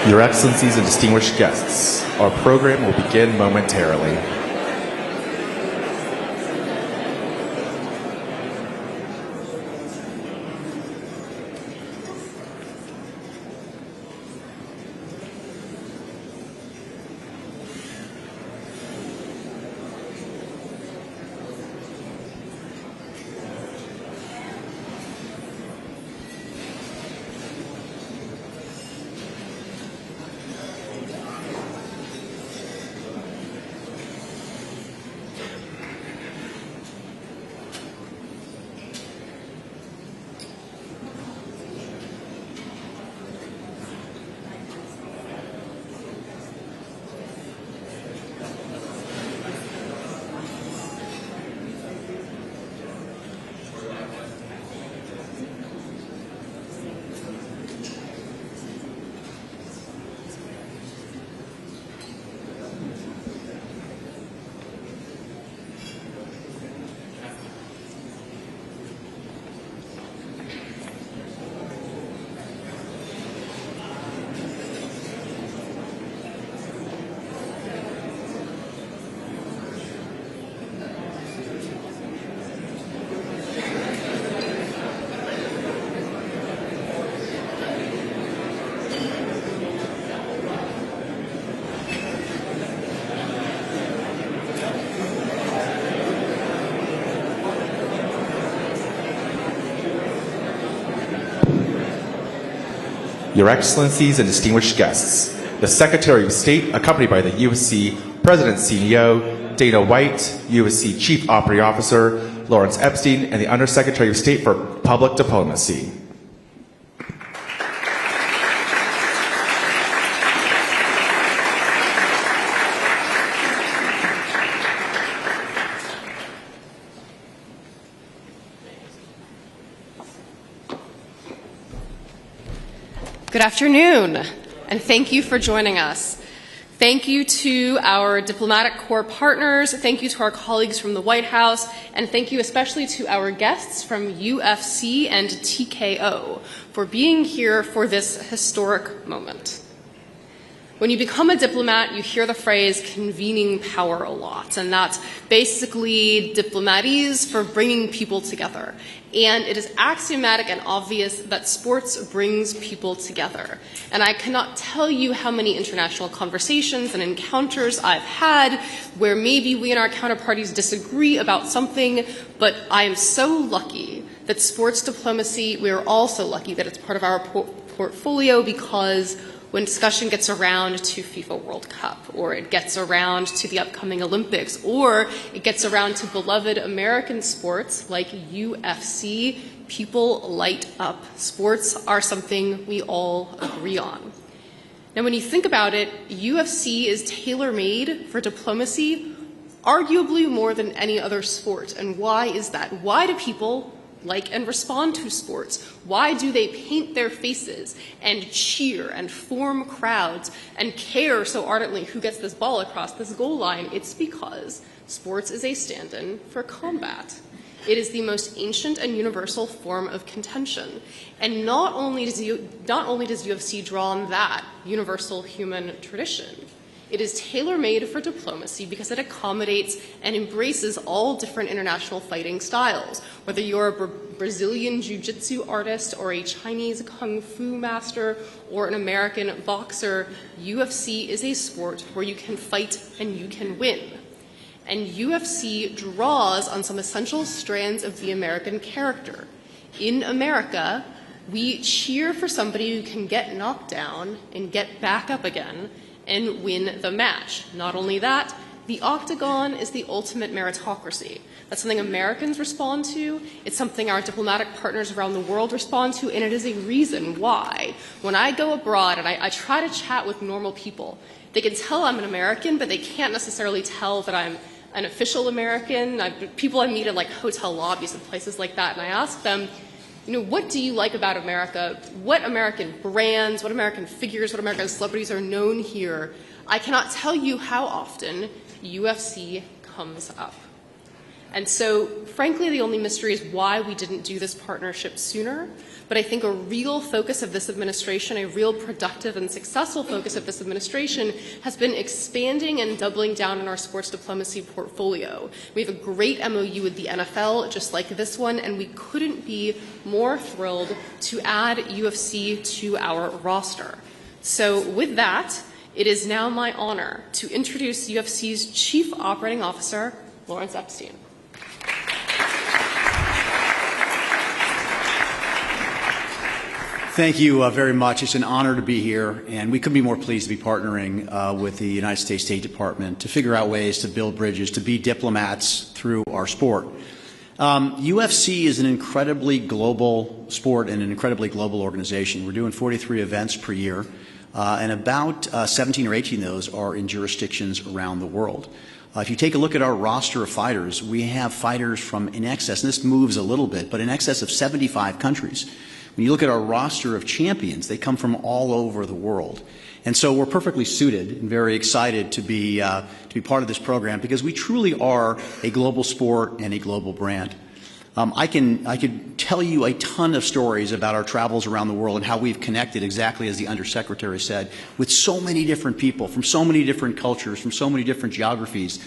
Your Excellencies and distinguished guests, our program will begin momentarily. Your Excellencies and distinguished guests, the Secretary of State, accompanied by the USC President CEO, Dana White, USC Chief Operating Officer, Lawrence Epstein, and the Undersecretary of State for Public Diplomacy. Good afternoon, and thank you for joining us. Thank you to our diplomatic corps partners, thank you to our colleagues from the White House, and thank you especially to our guests from UFC and TKO for being here for this historic moment. When you become a diplomat, you hear the phrase convening power a lot, and that's basically diplomatese for bringing people together. And it is axiomatic and obvious that sports brings people together. And I cannot tell you how many international conversations and encounters I've had where maybe we and our counterparties disagree about something, but I am so lucky that sports diplomacy, we are also lucky that it's part of our portfolio, because when discussion gets around to FIFA World Cup, or it gets around to the upcoming Olympics, or it gets around to beloved American sports like UFC, people light up. Sports are something we all agree on. Now, when you think about it, UFC is tailor-made for diplomacy, arguably more than any other sport. And why is that? Why do people like and respond to sports? Why do they paint their faces and cheer and form crowds and care so ardently who gets this ball across this goal line? It's because sports is a stand-in for combat. It is the most ancient and universal form of contention. And not only does UFC draw on that universal human tradition, it is tailor-made for diplomacy because it accommodates and embraces all different international fighting styles. Whether you're a Brazilian jiu-jitsu artist or a Chinese kung fu master or an American boxer, UFC is a sport where you can fight and you can win. And UFC draws on some essential strands of the American character. In America, we cheer for somebody who can get knocked down and get back up again and win the match. Not only that, the octagon is the ultimate meritocracy. That's something Americans respond to, it's something our diplomatic partners around the world respond to, and it is a reason why. When I go abroad and I try to chat with normal people, they can tell I'm an American, but they can't necessarily tell that I'm an official American. People I meet at like hotel lobbies and places like that, and I ask them, what do you like about America? What American brands, what American figures, what American celebrities are known here? I cannot tell you how often UFC comes up. And so, frankly, the only mystery is why we didn't do this partnership sooner. But I think a real focus of this administration, a real productive and successful focus of this administration, has been expanding and doubling down on our sports diplomacy portfolio. We have a great MOU with the NFL, just like this one, and we couldn't be more thrilled to add UFC to our roster. So with that, it is now my honor to introduce UFC's Chief Operating Officer, Lawrence Epstein. Thank you very much. It's an honor to be here, and we couldn't be more pleased to be partnering with the United States State Department to figure out ways to build bridges, to be diplomats through our sport. UFC is an incredibly global sport and an incredibly global organization. We're doing 43 events per year, and about 17 or 18 of those are in jurisdictions around the world. If you take a look at our roster of fighters, we have fighters from in excess, and this moves a little bit, but in excess of 75 countries. When you look at our roster of champions, they come from all over the world. And so we're perfectly suited and very excited to be part of this program because we truly are a global sport and a global brand. I could tell you a ton of stories about our travels around the world and how we've connected, exactly as the Undersecretary said, with so many different people from so many different cultures, from so many different geographies,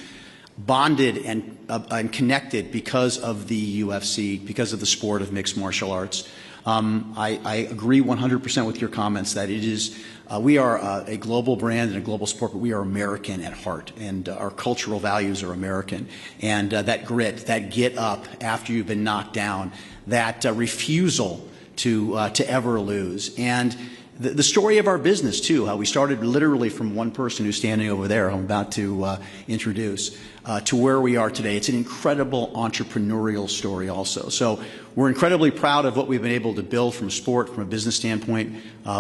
bonded and connected because of the UFC, because of the sport of mixed martial arts. I agree 100% with your comments that it is, we are a global brand and a global sport, but we are American at heart, and our cultural values are American. And that grit, that get up after you've been knocked down, that refusal to ever lose. And the story of our business, too, how we started literally from one person who's standing over there, I'm about to introduce, to where we are today. It's an incredible entrepreneurial story also. So we're incredibly proud of what we've been able to build from sport, from a business standpoint.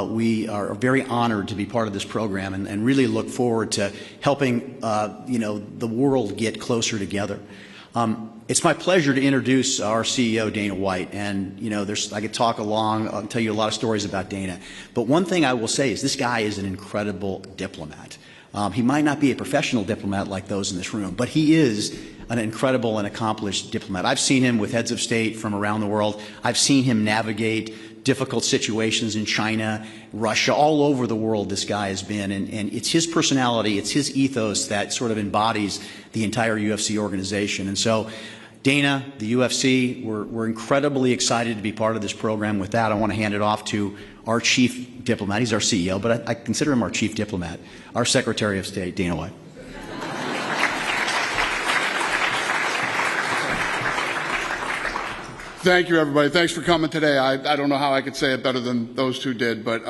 We are very honored to be part of this program and really look forward to helping the world get closer together. It's my pleasure to introduce our CEO, Dana White. And, I could talk I'll tell you a lot of stories about Dana. But one thing I will say is this guy is an incredible diplomat. He might not be a professional diplomat like those in this room, but he is an incredible and accomplished diplomat. I've seen him with heads of state from around the world. I've seen him navigate difficult situations in China, Russia, all over the world this guy has been. And it's his personality, it's his ethos that sort of embodies the entire UFC organization. And so, Dana, the UFC, we're incredibly excited to be part of this program. With that, I want to hand it off to our chief diplomat. He's our CEO, but I consider him our chief diplomat, our Secretary of State, Dana White. Thank you, everybody. Thanks for coming today. I don't know how I could say it better than those two did, but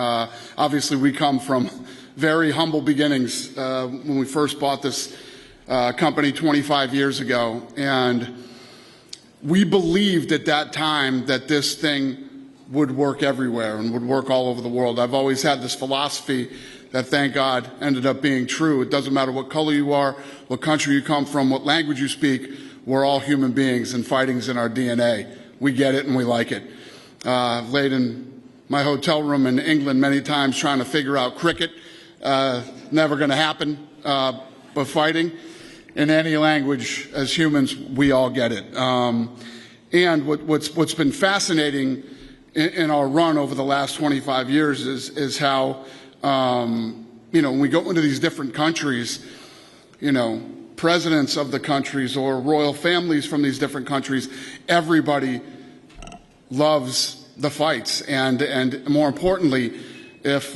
obviously we come from very humble beginnings when we first bought this company 25 years ago. And we believed at that time that this thing would work everywhere and would work all over the world. I've always had this philosophy that, thank God, ended up being true. It doesn't matter what color you are, what country you come from, what language you speak, we're all human beings and fighting's in our DNA. We get it and we like it. I've laid in my hotel room in England many times trying to figure out cricket. Never going to happen, but fighting in any language, as humans, we all get it. And what's been fascinating in our run over the last 25 years is how, when we go into these different countries, presidents of the countries or royal families from these different countries, everybody loves the fights. And more importantly, if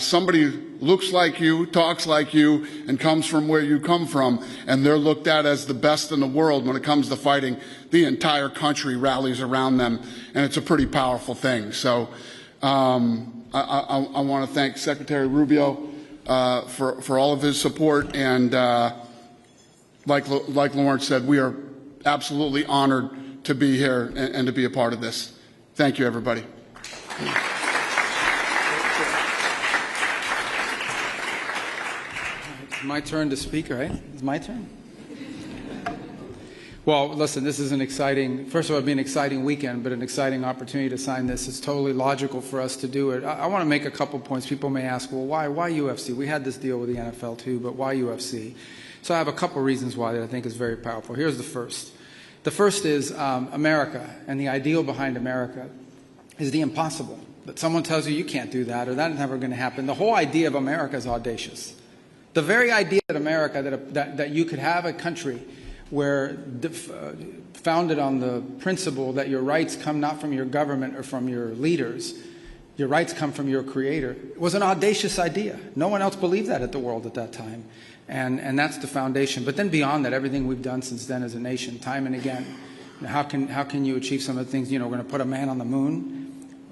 somebody looks like you, talks like you, and comes from where you come from, and they're looked at as the best in the world when it comes to fighting, the entire country rallies around them, and it's a pretty powerful thing. So I want to thank Secretary Rubio for all of his support, and like Lawrence said, we are absolutely honored to be here and to be a part of this. Thank you, everybody. My turn to speak, right? It's my turn. Well, listen, this is first of all, it'll be an exciting weekend, but an exciting opportunity to sign this. It's totally logical for us to do it. I want to make a couple points. People may ask, well, why UFC? We had this deal with the NFL too, but why UFC? So I have a couple reasons why that I think is very powerful. Here's the first. The first is America, and the ideal behind America is the impossible. That someone tells you can't do that, or that's never going to happen. The whole idea of America is audacious. The very idea that America, that you could have a country where founded on the principle that your rights come not from your government or from your leaders, your rights come from your creator, was an audacious idea. No one else believed that at the world at that time. And that's the foundation. But then beyond that, everything we've done since then as a nation, time and again. How can you achieve some of the things, we're going to put a man on the moon?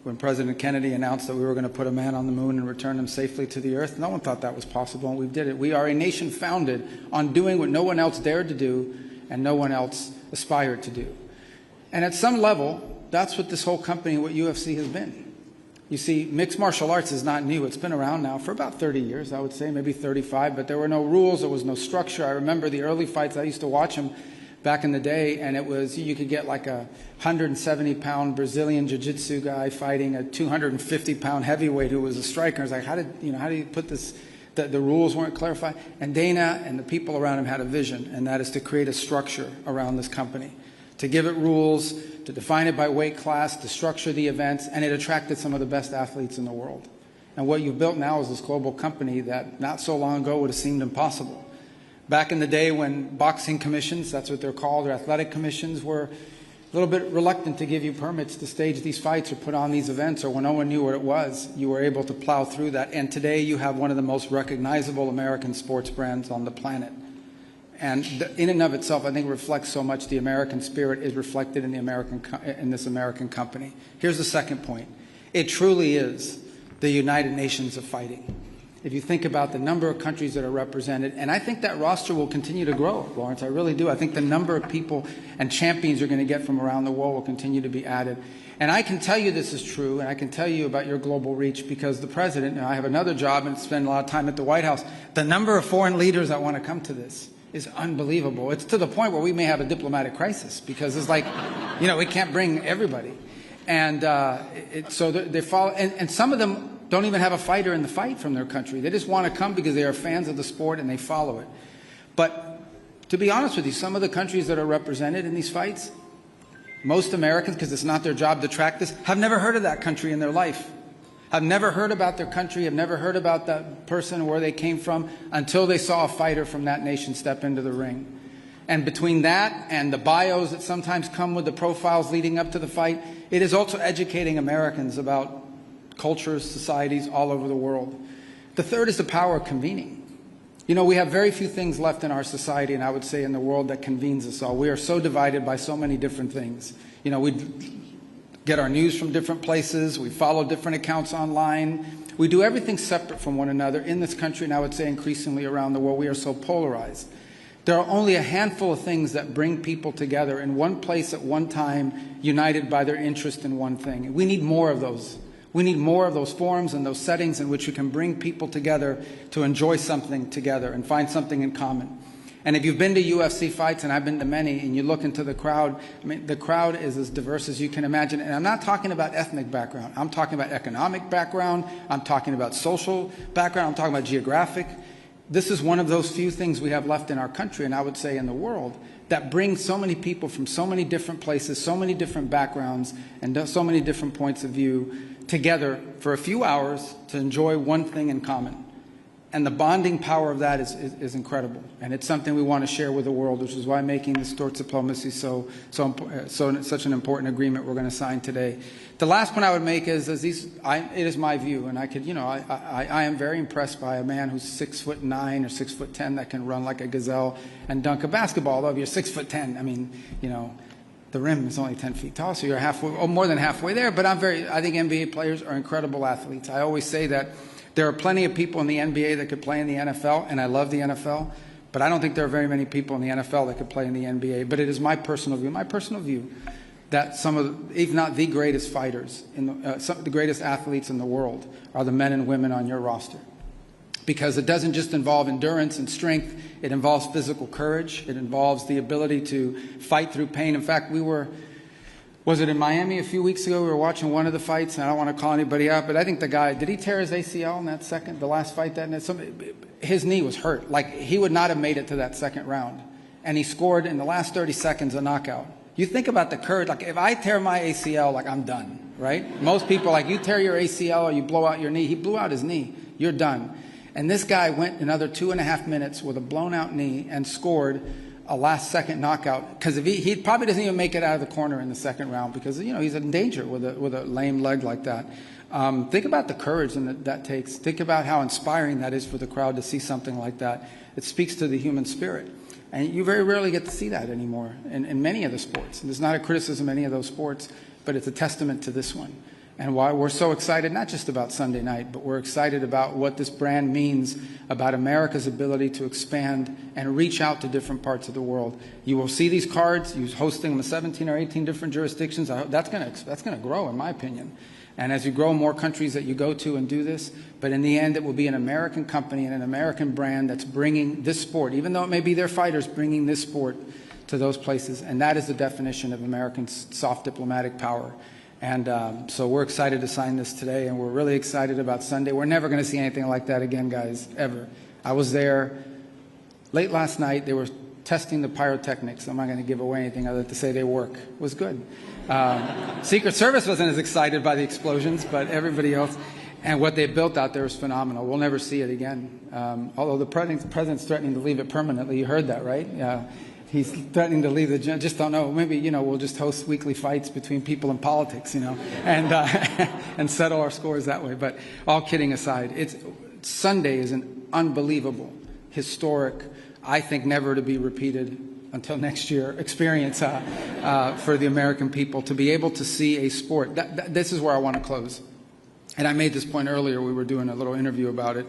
When President Kennedy announced that we were going to put a man on the moon and return him safely to the earth, no one thought that was possible, and we did it. We are a nation founded on doing what no one else dared to do and no one else aspired to do. And at some level, that's what this whole company, what UFC has been. You see, mixed martial arts is not new. It's been around now for about 30 years, I would say, maybe 35, but there were no rules, there was no structure. I remember the early fights, I used to watch them back in the day, and it was, you could get like a 170-pound Brazilian jiu-jitsu guy fighting a 250-pound heavyweight who was a striker. It's like, how do you put this, the rules weren't clarified. And Dana and the people around him had a vision, and that is to create a structure around this company, to give it rules, to define it by weight class, to structure the events, and it attracted some of the best athletes in the world. And what you've built now is this global company that not so long ago would have seemed impossible. Back in the day when boxing commissions, that's what they're called, or athletic commissions, were a little bit reluctant to give you permits to stage these fights or put on these events, or when no one knew what it was, you were able to plow through that. And today you have one of the most recognizable American sports brands on the planet. And in and of itself, I think reflects so much the American spirit is reflected in this American company. Here's the second point. It truly is the United Nations of fighting. If you think about the number of countries that are represented, and I think that roster will continue to grow, Lawrence, I really do. I think the number of people and champions you're going to get from around the world will continue to be added. And I can tell you this is true, and I can tell you about your global reach because the president, and I have another job and spend a lot of time at the White House, the number of foreign leaders that want to come to this is unbelievable. It's to the point where we may have a diplomatic crisis because it's like, we can't bring everybody. And so they follow, and some of them don't even have a fighter in the fight from their country. They just want to come because they are fans of the sport and they follow it. But to be honest with you, some of the countries that are represented in these fights, most Americans, because it's not their job to track this, have never heard of that country in their life. Have never heard about their country, have never heard about that person, where they came from, until they saw a fighter from that nation step into the ring. And between that and the bios that sometimes come with the profiles leading up to the fight, it is also educating Americans about cultures, societies all over the world. The third is the power of convening. We have very few things left in our society, and I would say in the world, that convenes us all. We are so divided by so many different things. We get our news from different places. We follow different accounts online. We do everything separate from one another in this country, and I would say increasingly around the world. We are so polarized. There are only a handful of things that bring people together in one place at one time, united by their interest in one thing. We need more of those. We need more of those forums and those settings in which we can bring people together to enjoy something together and find something in common. And if you've been to UFC fights, and I've been to many, and you look into the crowd, the crowd is as diverse as you can imagine. And I'm not talking about ethnic background. I'm talking about economic background. I'm talking about social background. I'm talking about geographic. This is one of those few things we have left in our country, and I would say in the world, that brings so many people from so many different places, so many different backgrounds, and so many different points of view together for a few hours to enjoy one thing in common. And the bonding power of that is incredible. And it's something we want to share with the world, which is why making this sports diplomacy such an important agreement we're going to sign today. The last point I would make is it is my view, and I am very impressed by a man who's 6'9" or 6'10" that can run like a gazelle and dunk a basketball. Although if you're 6'10", the rim is only 10 feet tall, so you're more than halfway there. But I think NBA players are incredible athletes. I always say that there are plenty of people in the NBA that could play in the NFL, and I love the NFL, but I don't think there are very many people in the NFL that could play in the NBA. But it is my personal view, that some of, if not the greatest fighters, some of the greatest athletes in the world are the men and women on your roster. Because it doesn't just involve endurance and strength, it involves physical courage, it involves the ability to fight through pain. In fact, was it in Miami a few weeks ago? We were watching one of the fights, and I don't want to call anybody out, but I think the guy, did he tear his ACL in that the last fight? His knee was hurt. Like, he would not have made it to that second round. And he scored in the last 30 seconds a knockout. You think about the courage. Like if I tear my ACL, like I'm done, right? Most people, like you tear your ACL or you blow out your knee. He blew out his knee. You're done. And this guy went another 2.5 minutes with a blown out knee and scored a last-second knockout. Because if he probably doesn't even make it out of the corner in the second round because he's in danger with a lame leg like that. Think about the courage that takes. Think about how inspiring that is for the crowd to see something like that. It speaks to the human spirit. And you very rarely get to see that anymore in many of the sports. And it's not a criticism of any of those sports, but it's a testament to this one. And why we're so excited, not just about Sunday night, but we're excited about what this brand means about America's ability to expand and reach out to different parts of the world. You will see these cards, you're hosting them in 17 or 18 different jurisdictions. That's going to grow, in my opinion. And as you grow more countries that you go to and do this, but in the end it will be an American company and an American brand that's bringing this sport, even though it may be their fighters, bringing this sport to those places. And that is the definition of American soft diplomatic power. And so we're excited to sign this today, and we're really excited about Sunday. We're never going to see anything like that again, guys, ever. I was there late last night. They were testing the pyrotechnics. I'm not going to give away anything other than to say they work. It was good. Secret Service wasn't as excited by the explosions, but everybody else. And what they built out there was phenomenal. We'll never see it again. Although the president's threatening to leave it permanently. You heard that, right? He's threatening to leave the gym. Just don't know. Maybe, we'll just host weekly fights between people in politics, and and settle our scores that way. But all kidding aside, Sunday is an unbelievable, historic, I think never to be repeated until next year experience for the American people to be able to see a sport. This is where I want to close. And I made this point earlier. We were doing a little interview about it.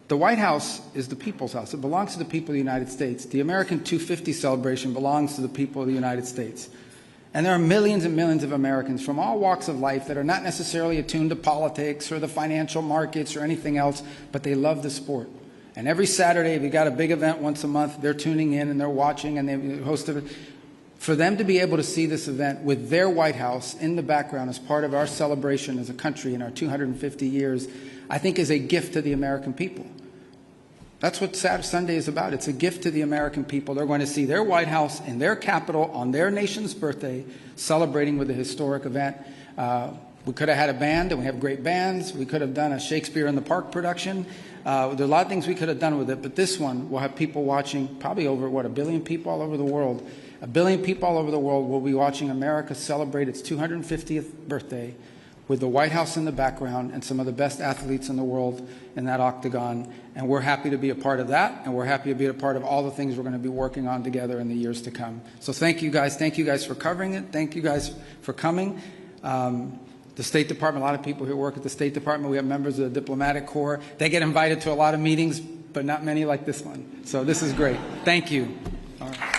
The White House is the people's house. It belongs to the people of the United States. The American 250 celebration belongs to the people of the United States. And there are millions and millions of Americans from all walks of life that are not necessarily attuned to politics or the financial markets or anything else, but they love the sport. And every Saturday, if you got a big event once a month, they're tuning in and they're watching and they host it. For them to be able to see this event with their White House in the background as part of our celebration as a country in our 250 years, I think is a gift to the American people. That's what Sunday is about. It's a gift to the American people. They're going to see their White House in their capital on their nation's birthday celebrating with a historic event. We could have had a band, and we have great bands. We could have done a Shakespeare in the Park production. There are a lot of things we could have done with it, but this one will have people watching, probably over, 1 billion people all over the world. 1 billion people all over the world will be watching America celebrate its 250th birthday with the White House in the background and some of the best athletes in the world in that octagon. And we're happy to be a part of that, and we're happy to be a part of all the things we're going to be working on together in the years to come. So thank you guys. Thank you guys for covering it. Thank you guys for coming. The State Department, a lot of people here work at the State Department. We have members of the Diplomatic Corps. They get invited to a lot of meetings, but not many like this one. So this is great. Thank you. All right.